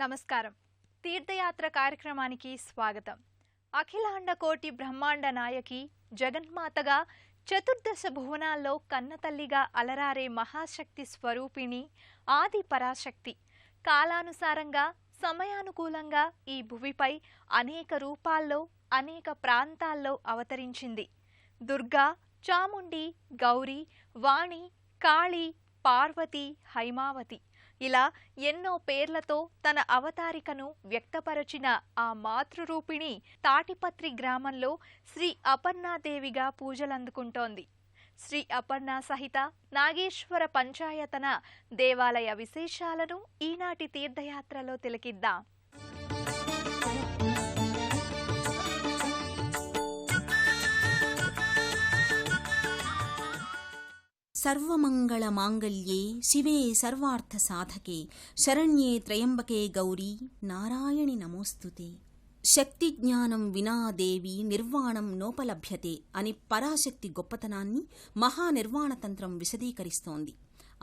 నమస్కారం. తీర్థయాత్ర కార్యక్రమానికి స్వాగతం. అఖిలాండ కోటి బ్రహ్మాండ నాయకి, జగన్మాతగా చతుర్దశ భువనాల్లో కన్నతల్లిగా అలరారే మహాశక్తి స్వరూపిణి ఆది పరాశక్తి కాలానుసారంగా సమయానుకూలంగా ఈ భువిపై అనేక రూపాల్లో అనేక ప్రాంతాల్లో అవతరించింది. దుర్గా, చాముండి, గౌరీ, వాణి, కాళీ, పార్వతి, హైమావతి ఇలా ఎన్నో పేర్లతో తన అవతారికను వ్యక్తపరచిన ఆ మాతృరూపిణి తాటిపత్రి గ్రామంలో శ్రీ అపర్ణాదేవిగా పూజలందుకుంటోంది. శ్రీ అపర్ణ సహిత నాగేశ్వర పంచాయతన దేవాలయ విశేషాలను ఈనాటి తీర్థయాత్రలో తిలకిద్దాం. సర్వమంగళ మాంగళ్యే శివే సర్వార్థ సాధకే శరణ్యే త్రయంబకే గౌరీ నారాయణి నమోస్తుతే. శక్తి జ్ఞానం వినా దేవి నిర్వాణం నోపలభ్యతే అని పరాశక్తి గొప్పతనాన్ని మహానిర్వాణతంత్రం విశదీకరిస్తోంది.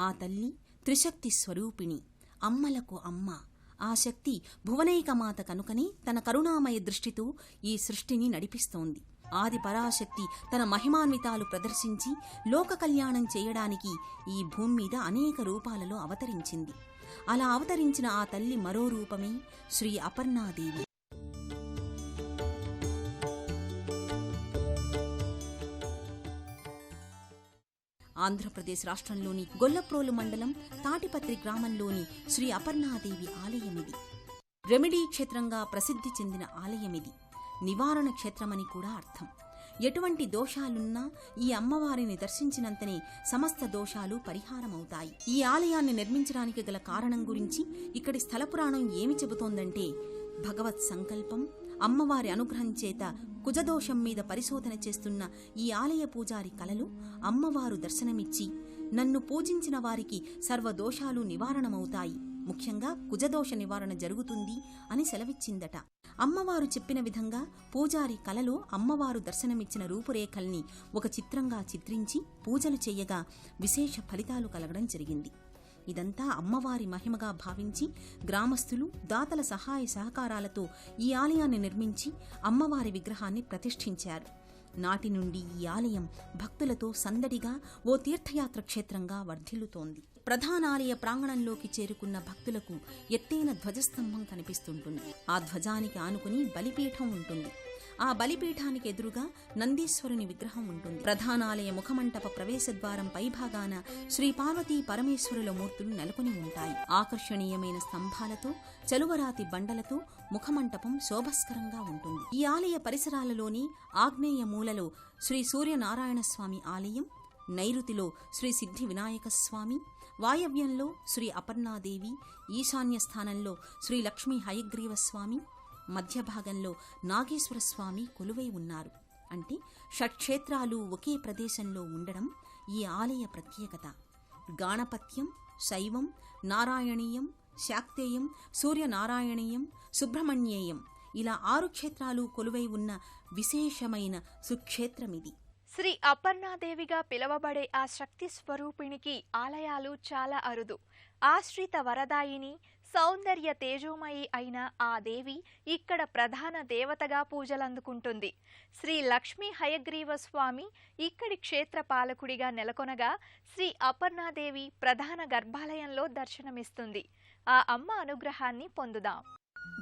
ఆ తల్లి త్రిశక్తి స్వరూపిణి, అమ్మలకు అమ్మ. ఆ శక్తి భువనైకమాత కనుకనే తన కరుణామయ దృష్టితో ఈ సృష్టిని నడిపిస్తోంది. ఆది పరాశక్తి తన మహిమాన్వితాలు ప్రదర్శించి లోక కళ్యాణం చేయడానికి ఈ భూమి మీద అనేక రూపాలలో అవతరించింది. అలా అవతరించిన ఆ తల్లి మరో రూపమే శ్రీ అపర్ణాదేవి. ఆంధ్రప్రదేశ్ రాష్ట్రంలోని గొల్లప్రోలు మండలం తాటిపత్రి గ్రామంలోని శ్రీ అపర్ణాదేవి ఆలయమిది. రెమిడీ క్షేత్రంగా ప్రసిద్ధి చెందిన ఆలయమిది. నివారణ క్షేత్రమని కూడా అర్థం. ఎటువంటి దోషాలున్నా ఈ అమ్మవారిని దర్శించినంతనే సమస్త దోషాలు పరిహారమవుతాయి. ఈ ఆలయాన్ని నిర్మించడానికి గల కారణం గురించి ఇక్కడి స్థల పురాణం ఏమి చెబుతోందంటే, భగవత్ సంకల్పం, అమ్మవారి అనుగ్రహం చేత కుజదోషం మీద పరిశోధన చేస్తున్న ఈ ఆలయ పూజారి కలలో అమ్మవారు దర్శనమిచ్చి, నన్ను పూజించిన వారికి సర్వదోషాలు నివారణమవుతాయి, ముఖ్యంగా కుజదోష నివారణ జరుగుతుంది అని సెలవిచ్చిందట. అమ్మవారు చెప్పిన విధంగా పూజారి కలలో అమ్మవారు దర్శనమిచ్చిన రూపురేఖల్ని ఒక చిత్రంగా చిత్రించి పూజలు చేయగా విశేష ఫలితాలు కలగడం జరిగింది. ఇదంతా అమ్మవారి మహిమగా భావించి గ్రామస్తులు దాతల సహాయ సహకారాలతో ఈ ఆలయాన్ని నిర్మించి అమ్మవారి విగ్రహాన్ని ప్రతిష్ఠించారు. నాటి నుండి ఈ ఆలయం భక్తులతో సందడిగా ఓ తీర్థయాత్ర క్షేత్రంగా వర్ధిల్లుతోంది. ప్రధానాలయ ప్రాంగణంలోకి చేరుకున్న భక్తులకు ఎత్తైన ధ్వజస్తంభం కనిపిస్తుంటుంది. ఆ ధ్వజానికి ఆనుకుని బలిపీఠం ఉంటుంది. ఆ బలిపీఠానికి ఎదురుగా నందీశ్వరుని విగ్రహం ఉంటుంది. ప్రధానాలయ ముఖమంటప ప్రవేశద్వారం పైభాగాన శ్రీ పార్వతీ పరమేశ్వరుల మూర్తులు నెలకొని ఉంటాయి. ఆకర్షణీయమైన స్తంభాలతో, చలువరాతి బండలతో ముఖమంటపం శోభస్కరంగా ఉంటుంది. ఈ ఆలయ పరిసరాలలోని ఆగ్నేయ మూలలో శ్రీ సూర్యనారాయణస్వామి ఆలయం, నైరుతిలో శ్రీ సిద్ధి వినాయకస్వామి, వాయవ్యంలో శ్రీ అపర్ణాదేవి, ఈశాన్య స్థానంలో శ్రీ లక్ష్మీ హయగ్రీవస్వామి, మధ్య భాగంలో నాగేశ్వరస్వామి కొలువై ఉన్నారు. అంటే షట్క్షేత్రాలు ఒకే ప్రదేశంలో ఉండడం ఈ ఆలయ ప్రత్యేకత. గాణపత్యం, శైవం, నారాయణీయం, శాక్తేయం, సూర్యనారాయణీయం, సుబ్రహ్మణ్యేయం ఇలా 6 క్షేత్రాలు కొలువై ఉన్న విశేషమైన సుక్షేత్రమిది. శ్రీ అపర్ణాదేవిగా పిలువబడే ఆ శక్తి స్వరూపిణికి ఆలయాలు చాలా అరుదు. ఆశ్రిత వరదాయిని, సౌందర్య తేజోమయి అయిన ఆ దేవి ఇక్కడ ప్రధాన దేవతగా పూజలందుకుంటుంది. శ్రీ లక్ష్మీ హయగ్రీవ స్వామి ఇక్కడి క్షేత్ర పాలకుడిగా నెలకొనగా, శ్రీ అపర్ణాదేవి ప్రధాన గర్భాలయంలో దర్శనమిస్తుంది. ఆ అమ్మ అనుగ్రహాన్ని పొందుదాం.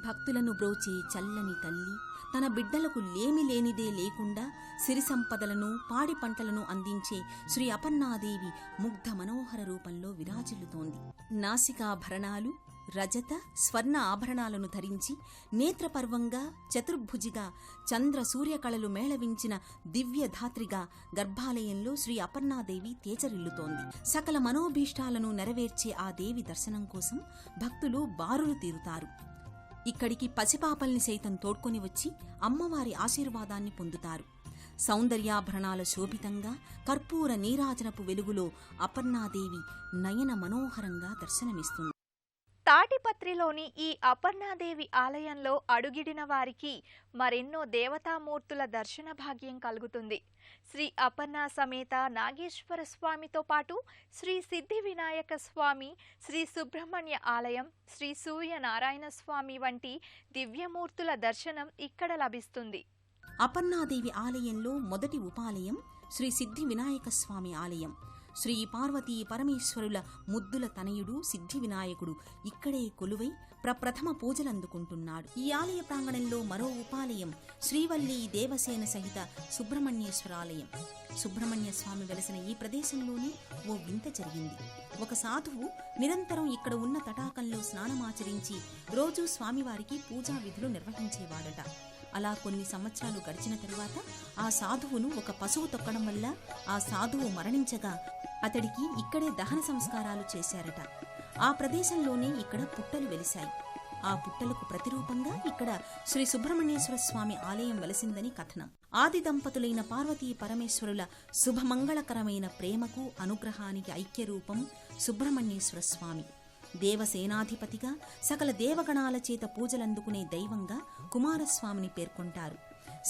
భక్తులను బ్రోచే చల్లని తల్లి తన బిడ్డలకు లేమి లేనిదే లేకుండా సిరి సంపదలను, పాడి పంటలను అందించే శ్రీ అపర్ణాదేవి ముగ్ధ మనోహర రూపంలో విరాజిల్లుతోంది. నాసికాభరణాలు, రజత, స్వర్ణ ఆభరణాలను ధరించి నేత్రపర్వంగా, చతుర్భుజిగా, చంద్ర సూర్యకళలు మేళవించిన దివ్యధాత్రిగా గర్భాలయంలో శ్రీ అపర్ణాదేవి తేజరిల్లుతోంది. సకల మనోభీష్టాలను నెరవేర్చే ఆ దేవి దర్శనం కోసం భక్తులు బారులు తీరుతారు. ఇక్కడికి పసిపాపల్ని సైతం తోడ్కొని వచ్చి అమ్మవారి ఆశీర్వాదాన్ని పొందుతారు. సౌందర్యాభరణాల శోభితంగా కర్పూర నీరాజనపు వెలుగులో అపర్ణాదేవి నయన మనోహరంగా దర్శనమిస్తుంది. తాటిపత్రి యాదాద్రిలోని ఈ అపర్ణాదేవి ఆలయంలో అడుగిడిన వారికి మరెన్నో దేవతామూర్తుల దర్శన భాగ్యం కలుగుతుంది. శ్రీ అపర్ణా సమేత నాగేశ్వర స్వామితో పాటు శ్రీ సిద్ధి వినాయక స్వామి, శ్రీ సుబ్రహ్మణ్య ఆలయం, శ్రీ సూర్యనారాయణ స్వామి వంటి దివ్యమూర్తుల దర్శనం ఇక్కడ లభిస్తుంది. అపర్ణాదేవి ఆలయంలో మొదటి ఉపాలయం శ్రీ సిద్ధి వినాయక స్వామి ఆలయం. శ్రీ పార్వతీ పరమేశ్వరుల ముద్దుల తనయుడు సిద్ధి వినాయకుడు ఇక్కడే కొలువై ప్రప్రథమ పూజలందుకుంటున్నాడు. ఈ ఆలయ ప్రాంగణంలో మరో ఉపాలయం శ్రీవల్లి దేవసేన సహిత సుబ్రహ్మణ్యేశ్వరాలయం. సుబ్రహ్మణ్య స్వామి వెలసిన ఈ ప్రదేశంలోనే ఓ వింత జరిగింది. ఒక సాధువు నిరంతరం ఇక్కడ ఉన్న తటాకంలో స్నానమాచరించి రోజూ స్వామివారికి పూజా విధులు నిర్వహించేవాడట. అలా కొన్ని సంవత్సరాలు గడిచిన తరువాత ఆ సాధువును ఒక పశువు తొక్కడం వల్ల ఆ సాధువు మరణించగా అతడికి ఇక్కడే దహన సంస్కారాలు చేశారట. ఆ ప్రదేశంలోనే ఇక్కడ పుట్టలు వెలిశాయి. ఆ పుట్టలకు ప్రతిరూపంగా ఇక్కడ శ్రీ సుబ్రహ్మణ్యేశ్వర స్వామి ఆలయం వెలసిందని కథనం. ఆది దంపతులైన పార్వతీ పరమేశ్వరుల శుభమంగళకరమైన ప్రేమకు అనుగ్రహానికి ఐక్యరూపం సుబ్రహ్మణ్యేశ్వర స్వామి. దేవసేనాధిపతిగా సకల దేవగణాల చేత పూజలందుకునే దైవంగా కుమారస్వామిని పేర్కొంటారు.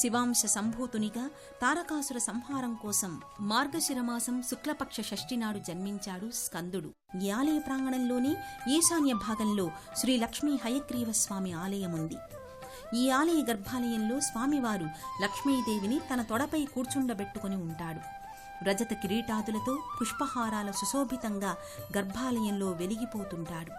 శివాంశ సంభూతునిగా తారకాసుర సంహారం కోసం మార్గశిరమాసం శుక్లపక్ష షష్ఠి నాడు జన్మించాడు స్కందుడు. ఈ ఆలయ ప్రాంగణంలోనే ఈశాన్య భాగంలో శ్రీ లక్ష్మీ హయగ్రీవ స్వామి ఆలయముంది. ఈ ఆలయ గర్భాలయంలో స్వామివారు లక్ష్మీదేవిని తన తొడపై కూర్చుండబెట్టుకుని ఉంటాడు. రజత కిరీటాదులతో పుష్పహారాల సుశోభితంగా గర్భాలయంలో వెలిగిపోతుంటాడు.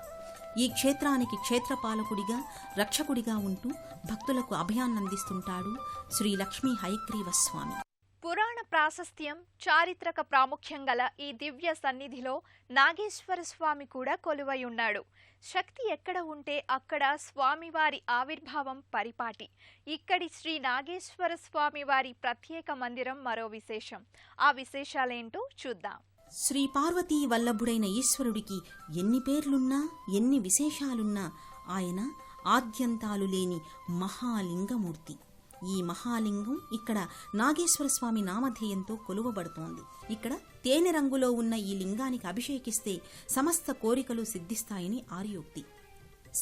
ఈ క్షేత్రానికి క్షేత్రపాలకుడిగా రక్షకుడిగా ఉంటూ భక్తులకు అభయాన్నందిస్తుంటాడు శ్రీ లక్ష్మీ హయగ్రీవ స్వామి. పురాణ ప్రాశస్త్యం, చారిత్రక ప్రాముఖ్యం గల ఈ దివ్య సన్నిధిలో నాగేశ్వర స్వామి కూడా కొలువై ఉన్నాడు. శక్తి ఎక్కడ ఉంటే అక్కడ స్వామివారి ఆవిర్భావం పరిపాటి. ఇక్కడి శ్రీ నాగేశ్వర స్వామివారి ప్రత్యేక మందిరం మరో విశేషం. ఆ విశేషాలేంటో చూద్దాం. శ్రీ పార్వతీ వల్లభుడైన ఈశ్వరుడికి ఎన్ని పేర్లున్నా ఎన్ని విశేషాలున్నా ఆయన ఆద్యంతాలు లేని మహాలింగమూర్తి. ఈ మహాలింగం ఇక్కడ నాగేశ్వర స్వామి నామధేయంతో కొలువబడుతోంది. ఇక్కడ తేనె రంగులో ఉన్న ఈ లింగానికి అభిషేకిస్తే సమస్త కోరికలు సిద్ధిస్తాయని ఆర్యోక్తి.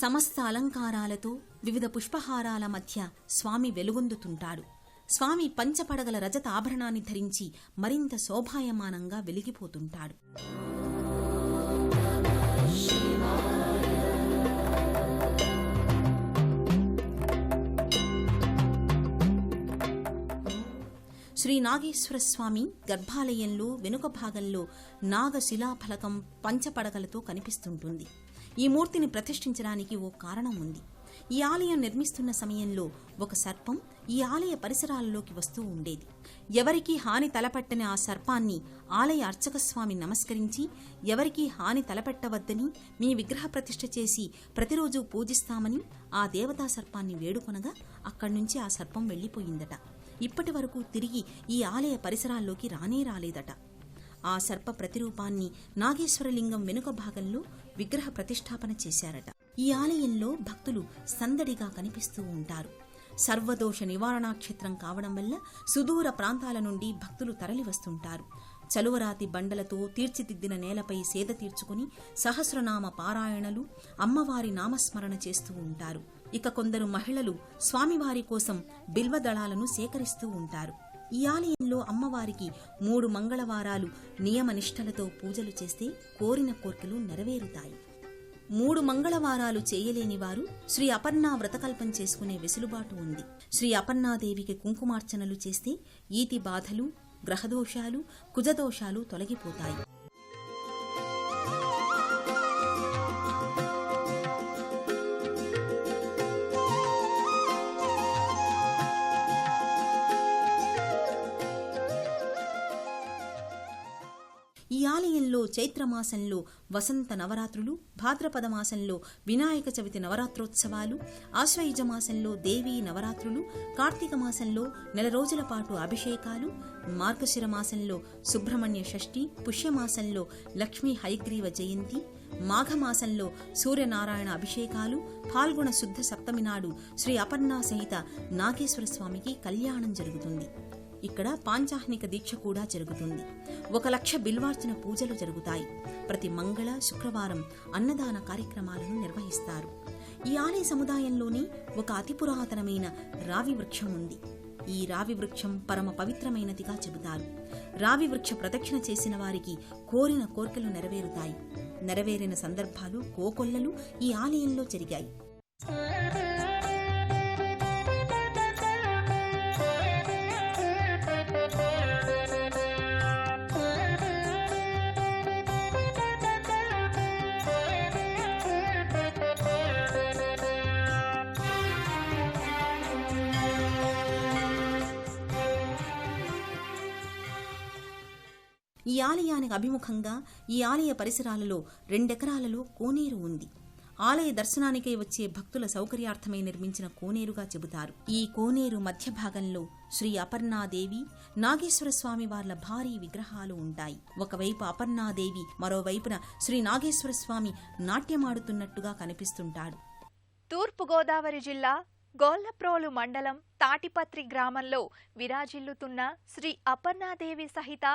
సమస్త అలంకారాలతో వివిధ పుష్పహారాల మధ్య స్వామి వెలుగొందుతుంటాడు. స్వామి పంచపడగల రజత ఆభరణాన్ని ధరించి మరింత శోభాయమానంగా వెలిగిపోతుంటాడు. శ్రీ నాగేశ్వర స్వామి గర్భాలయంలో వెనుక భాగంలో నాగశిలాఫలకం పంచపడగలతో కనిపిస్తుంటుంది. ఈ మూర్తిని ప్రతిష్ఠించడానికి ఓ కారణం ఉంది. ఈ ఆలయం నిర్మిస్తున్న సమయంలో ఒక సర్పం ఈ ఆలయ పరిసరాలలోకి వస్తూ ఉండేది. ఎవరికీ హాని తలపెట్టని ఆ సర్పాన్ని ఆలయ అర్చక స్వామి నమస్కరించి, ఎవరికీ హాని తలపెట్టవద్దని మీ విగ్రహ ప్రతిష్ఠ చేసి ప్రతిరోజు పూజిస్తామని ఆ దేవతా సర్పాన్ని వేడుకొనగా అక్కడి నుంచి ఆ సర్పం వెళ్లిపోయిందట. ఇప్పటి వరకు తిరిగి ఈ ఆలయ పరిసరాల్లోకి రానే రాలేదట. ఆ సర్ప ప్రతిరూపాన్ని నాగేశ్వరలింగం వెనుక భాగంలో విగ్రహ ప్రతిష్టాపన చేశారట. ఈ ఆలయంలో భక్తులు సందడిగా కనిపిస్తూ ఉంటారు. సర్వదోష నివారణాక్షేత్రం కావడం వల్ల సుదూర ప్రాంతాల నుండి భక్తులు తరలివస్తుంటారు. చలువరాతి బండలతో తీర్చిదిద్దిన నేలపై సేద తీర్చుకుని సహస్రనామ పారాయణలు, అమ్మవారి నామస్మరణ చేస్తూ ఉంటారు. ఇక కొందరు మహిళలు స్వామివారి కోసం బిల్వదళాలను సేకరిస్తూ ఉంటారు. ఈ ఆలయంలో అమ్మవారికి 3 మంగళవారాలు నియమనిష్టలతో పూజలు చేస్తే కోరిన కోర్కెలు నెరవేరుతాయి. 3 మంగళవారాలు చేయలేని వారు శ్రీ అపర్ణా వ్రతకల్పం చేసుకునే వెసులుబాటు ఉంది. శ్రీ అపర్ణాదేవికి కుంకుమార్చనలు చేస్తే ఈతి బాధలు, గ్రహదోషాలు, కుజదోషాలు తొలగిపోతాయి. ఈ ఆలయంలో చైత్రమాసంలో వసంత నవరాత్రులు, భాద్రపద మాసంలో వినాయక చవితి నవరాత్రోత్సవాలు, ఆశ్వయుజ మాసంలో దేవీ నవరాత్రులు, కార్తీక మాసంలో 4 రోజుల పాటు అభిషేకాలు, మార్గశిర మాసంలో సుబ్రహ్మణ్య షష్ఠి, పుష్యమాసంలో లక్ష్మీ హయగ్రీవ జయంతి, మాఘమాసంలో సూర్యనారాయణ అభిషేకాలు, ఫాల్గుణ శుద్ధ సప్తమి నాడు శ్రీ అపర్ణా సహిత నాగేశ్వర స్వామికి కళ్యాణం జరుగుతుంది. ఇక్కడ పాంచాహ్నిక దీక్ష కూడా జరుగుతుంది. 1,00,000 బిల్వార్చన పూజలు జరుగుతాయి. ప్రతి మంగళ, శుక్రవారం అన్నదాన కార్యక్రమాలను నిర్వహిస్తారు. ఈ ఆలయ సముదాయంలోని ఒక అతి పురాతనమైన రావి వృక్షం ఉంది. ఈ రావి వృక్షం పరమ పవిత్రమైనదిగా చెబుతారు. రావి వృక్ష ప్రదక్షిణ చేసిన వారికి కోరిన కోర్కెలు నెరవేరుతాయి. నెరవేరిన సందర్భాలు, కోకొల్లలు ఈ ఆలయంలో జరిగాయి. ఈ ఆలయానికి అభిముఖంగా ఈ ఆలయ పరిసరాలలో 2 ఎకరాలలో కోనేరు ఉంది. ఆలయ దర్శనానికై వచ్చే భక్తుల సౌకర్యార్థమై నిర్మించిన కోనేరుగా చెబుతారు. ఈ కోనేరు మధ్య భాగంలో శ్రీ అపర్ణాదేవి, నాగేశ్వరస్వామి వార్ల భారీ విగ్రహాలు ఉంటాయి. ఒకవైపు అపర్ణాదేవి, మరోవైపున శ్రీ నాగేశ్వరస్వామి నాట్యమాడుతున్నట్టుగా కనిపిస్తుంటాడు. తూర్పుగోదావరి జిల్లా గొల్లప్రోలు మండలం తాటిపత్రి గ్రామంలో విరాజిల్లుతున్న శ్రీ అపర్ణాదేవి సహిత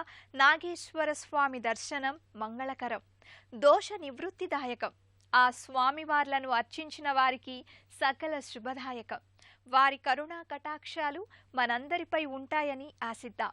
నాగేశ్వరస్వామి దర్శనం మంగళకరం, దోష నివృత్తిదాయకం. ఆ స్వామివార్లను అర్చించిన వారికి సకల శుభదాయకం. వారి కరుణా కటాక్షాలు మనందరిపై ఉంటాయని ఆశిద్దాం.